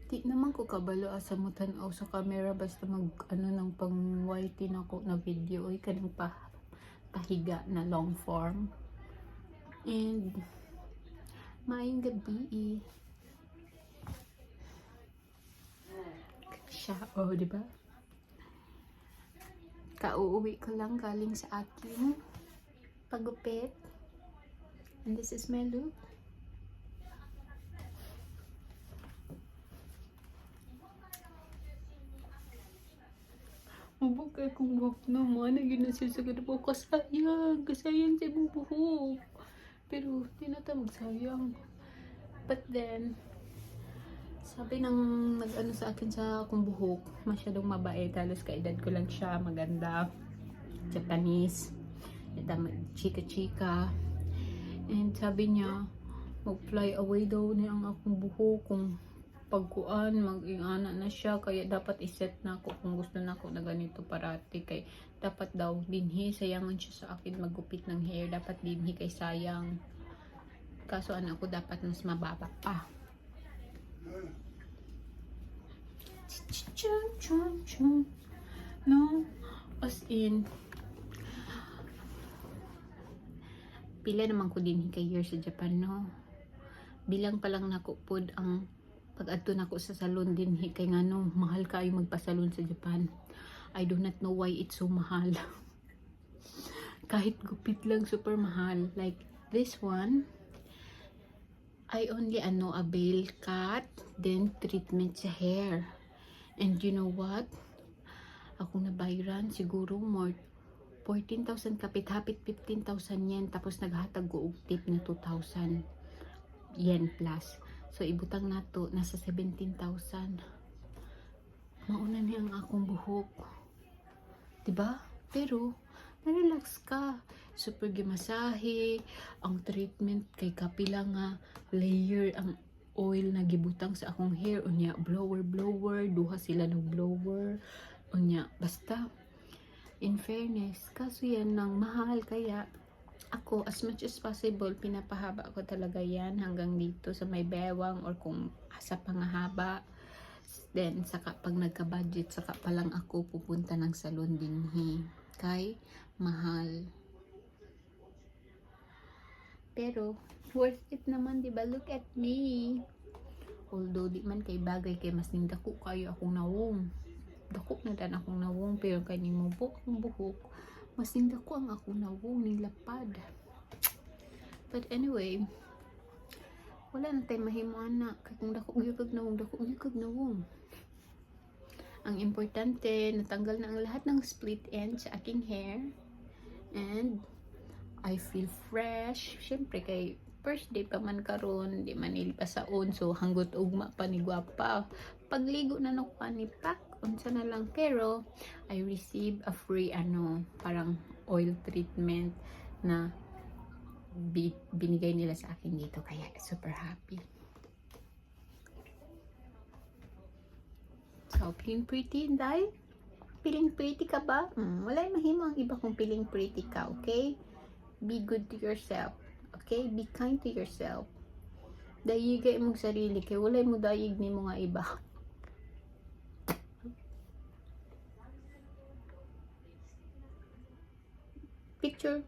Di naman ko kabalo asa mo tan-aw sa camera basta mag ano ng pang YT na ko na video ay kanang pahiga na long form. And maayong gabi siya, oh, di ba? Kauuwi ko lang galing sa aking pagupit. And this is my look. Mabukay kong buhok naman. Nagyan na siya sa po. Kasayang sa ibang buhok. Pero, di na tayo magsayang. But then, sabi ng nag-ano sa akin sa akong buhok, masyadong mabait. Halos kaedad ko lang siya. Maganda. Japanese. Chika-chika. And sabi niya, mag-fly away daw niya ang akong buhok kung pagkuan, mag-ingana na siya, kaya dapat iset na ako kung gusto na ako na ganito parati, kay dapat daw dinhi, sayangan siya sa akin magupit ng hair, dapat dinhi kay sayang, kaso ano ako dapat mas mababa pa. No, as in pila naman ko dinhi kay year sa Japan, no, bilang pa lang nako pod ang pag-adto nako sa salon din kay ngano mahal kaayo magpasalon sa Japan. I do not know why it's so mahal. Kahit gupit lang super mahal. Like this one, I only avail cut then treatment sa hair. And you know what? Ako nabayran siguro more 14,000 kapit-hapit 15,000 yen, tapos naghatag ko og tip na 2,000 yen plus. So, ibutang nato, nasa 17,000. Mauna niya ang akong buhok. Diba? Pero, na-relax ka. Super gimasahe. Ang treatment kay kapila nga layer ang oil na gibutang sa akong hair. Unya, blower. Duha sila ng blower. Unya, basta. In fairness, kaso yan ng mahal, kaya ako, as much as possible, pinapahaba ko talaga yan hanggang dito sa may bewang or kung sa pangahaba. Then, saka pag nagka-budget, saka pa lang ako pupunta ng salon din. Kay mahal. Pero, worth it naman, diba? Look at me. Although, di man kay bagay, kay mas nindako kayo akong nawong. Dako na dan akong nawong, pero kay ni mo akong buhok, mas nindako ang akong nawong nilapad. But anyway, wala na tayo mahimuan na. Kung dako yukag nawong. Ang importante, natanggal na ang lahat ng split end sa aking hair. And I feel fresh. Siyempre kay first day pa man karon, di man ilipasaon, so hanggot ugma pa ni gwapa. Pagligo na nakuha ni pak, unsa na lang. Pero I received a free parang oil treatment na binigay nila sa akin dito, kaya super happy. So, feeling pretty, Inday? Feeling pretty ka ba? Wala mahimo ang iba kung feeling pretty ka, okay? Be good to yourself, okay? Be kind to yourself. Dayigay mong sarili, kay wala mo dayig ni mga iba. Picture.